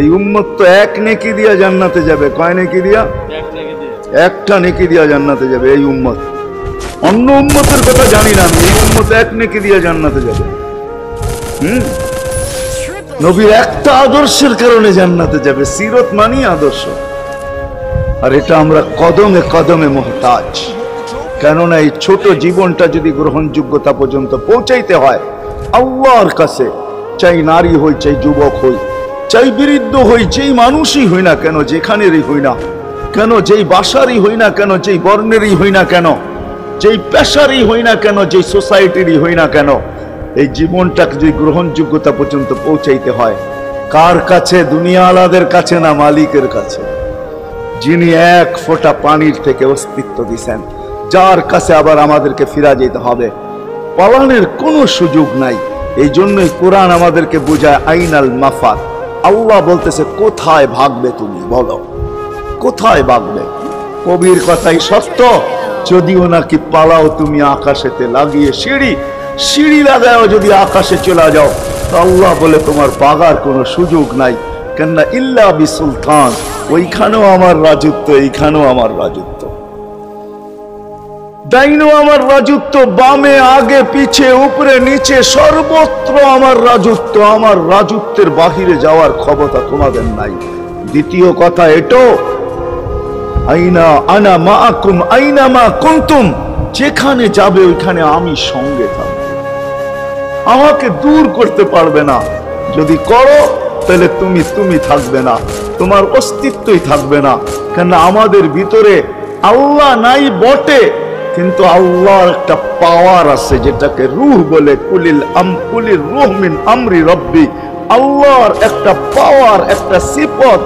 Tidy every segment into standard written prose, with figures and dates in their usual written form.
এই উম্মত তো এক নেকি দিয়া জান্নাতে যাবে। কয় নেকি দিয়া? একটা নেকি দিয়া জান্নাতে যাবে এই উম্মত। অন্য উম্মতের কথা জানি না আমি, এই উম্মত এক নেকি দিয়া জান্নাতে যাবে। নবীর একটা আদর্শের কারণে জান্নাতে যাবে। সিরত মানি আদর্শ। আর এটা আমরা কদমে কদমে মুহতাজ। কেননা এই ছোট জীবনটা যদি গ্রহণযোগ্যতা পর্যন্ত পৌঁছাইতে হয় আল্লাহর কাছে, চাই নারী হই, চাই যুবক হই, চাই বৃদ্ধ হই, যেই মানুষই হই না কেন, যেখানেরই হই না কেন, যেই বাসারই হই না কেন, যেই বর্ণেরই হই না কেন, যেই পেশারই হই না কেন, যেই সোসাইটিরই হই না কেন, এই জীবনটাকে যদি গ্রহণযোগ্যতা পর্যন্ত পৌঁছাইতে হয় কার কাছে? দুনিয়া আলাদের কাছে না, মালিকের কাছে, যিনি এক ফোঁটা পানির থেকে অস্তিত্ব দিছেন, যার কাছে আবার আমাদেরকে ফিরা যেতে হবে। পালানোর কোনো সুযোগ নাই। এই জন্যই কোরআন আমাদেরকে বোঝায় আইনাল মাফাত। আল্লাহ বলতেছে কোথায় ভাগবে তুমি, বলো কোথায় ভাগবে? কবির কথাই সত্য, যদিও নাকি পালাও তুমি আকাশেতে লাগিয়ে সিঁড়ি, সিঁড়ি লাগাও যদি আকাশে চলে যাও, তো আল্লাহ বলে তোমার পাগার কোনো সুযোগ নাই। কেননা ইল্লা বিসুলতান, ওইখানেও আমার রাজত্ব, এইখানেও আমার রাজত্ব, ডাইনো আমার রাজত্ব, বামে আগে পিছে উপরে নিচে সর্বত্র আমার রাজত্ব। আমার রাজত্বের বাহিরে যাওয়ার ক্ষমতা তোমাদের নাই। দ্বিতীয় কথা এটো, আইনা আনা মাআকুম আইনা মা কুনতুম, যেখানে যাবে ওইখানে আমি সঙ্গে থাকবো। আমাকে দূর করতে পারবে না। যদি করো তাহলে তুমি থাকবে না, তোমার অস্তিত্বই থাকবে না। কেন আমাদের ভিতরে আল্লাহ নাই বটে, কিন্তু আল্লাহর একটা পাওয়ার আছে যেটাকে রূহ বলে। কুলির রূহ মিন আমরি রব্বি, আল্লাহর একটা পাওয়ার, একটা সিফত,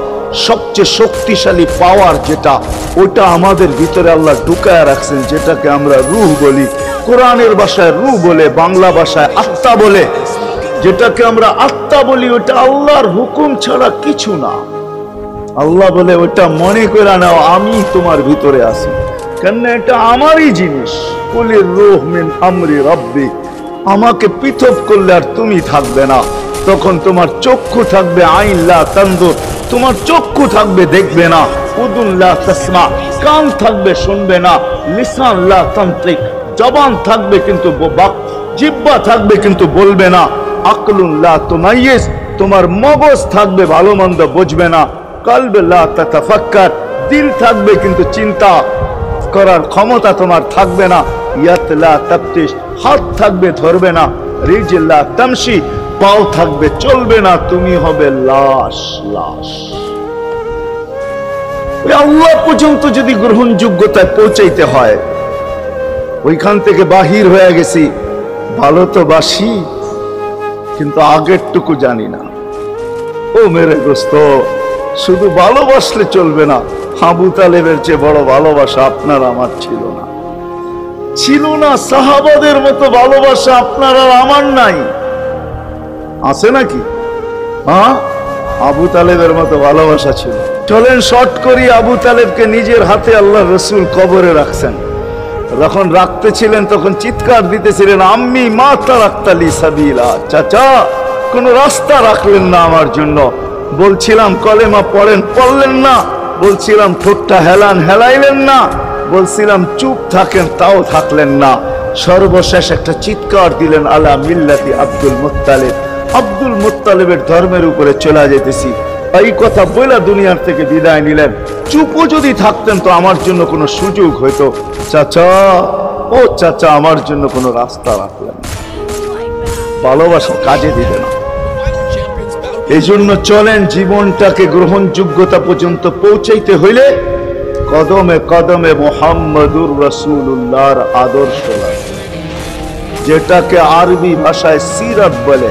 সবচেয়ে শক্তিশালী পাওয়ার যেটা, ওটা আমাদের ভিতরে আল্লাহ ঢুকায় রাখছেন, যেটাকে আমরা রূহ বলি। কোরআনের ভাষায় রূহ বলে, বাংলা ভাষায় আত্মা বলে। যেটাকে আমরা আত্মা বলি ওটা আল্লাহর হুকুম ছাড়া কিছু না। আল্লাহ বলে ওটা মনে করে নাও আমি তোমার ভিতরে আছি, কেন এটা আমারই জিনিস। কুলির রূহ মিন আমরি রব্বি, আমাকে পৃথক করলে আর তুমি থাকবে না। তখন তোমার চক্ষু থাকবে আইন লা তানজুর, তোমার চক্ষু থাকবে দেখবে না। উদুন লা তাসমা, কান থাকবে শুনবে না। লিসান লা তানতিক, জবান থাকবে কিন্তু জিহ্বা থাকবে কিন্তু বলবে না। আকলুন লা তুমাইয়িজ, তোমার মগজ থাকবে ভালো মন্দ বুঝবে না। কলব লা তাতাফাক্কার, দিল থাকবে কিন্তু চিন্তা করার ক্ষমতা তোমার থাকবে না। ইয়াত লা তাফতিশ, হাত থাকবে ধরবে না। রিজল লা তামশি, পাও থাকবে চলবে না। তুমি হবে লাশ। লাশ আল্লাহ পর্যন্ত যদি গ্রহণযোগ্যতায় পৌঁছাইতে হয়, ওইখান থেকে বাহির হয়ে গেছি। ভালো তো বাসি, কিন্তু আগেরটুকু জানি না। ও মেরে দোস্ত, শুধু ভালোবাসলে চলবে না। আবু তালেবের চেয়ে বড় ভালোবাসা আপনার আমার ছিল না, ছিল না। সাহাবাদের মতো ভালোবাসা আপনার আর আমার নাই। আছে নাকি? হ্যাঁ, আবু তালেবের মতো ভালোবাসা ছিল। চলেন শর্ট করি। আবু তালেবকে নিজের হাতে আল্লাহ রসুল কবরে রাখছেন। যখন রাখতেছিলেন তখন চিৎকার দিতেছিলেন, আম্মি মা তারাক্তালি সাবিলা, চাচা কোন রাস্তা রাখলেন না আমার জন্য। বলছিলাম কলেমা পড়েন, পড়লেন না। বলছিলাম ঠোঁটটা হেলান, হেলাইলেন না। বলছিলাম চুপ থাকেন, তাও থাকলেন না। সর্বশেষ একটা চিৎকার দিলেন, আলা মিল্লাতি আব্দুল মুত্তালিব, আব্দুল মুত্তালিবের ধর্মের উপরে চলে যেতেছি। এই কথা বলে দুনিয়ার থেকে বিদায় নিলেন। চুপও যদি থাকতেন তো আমার জন্য কোনো সুযোগ হইতো। চাচা, ও চাচা, আমার জন্য কোনো রাস্তা রাখলেন না। ভালোবাসা কাজে দিবে না। এই জন্য চলেন, জীবনটাকে গ্রহণযোগ্যতা পর্যন্ত পৌঁছাইতে হইলে কদমে কদমে মুহাম্মদুর রাসূলুল্লাহর আদর্শ, যেটাকে আরবি ভাষায় সিরাত বলে।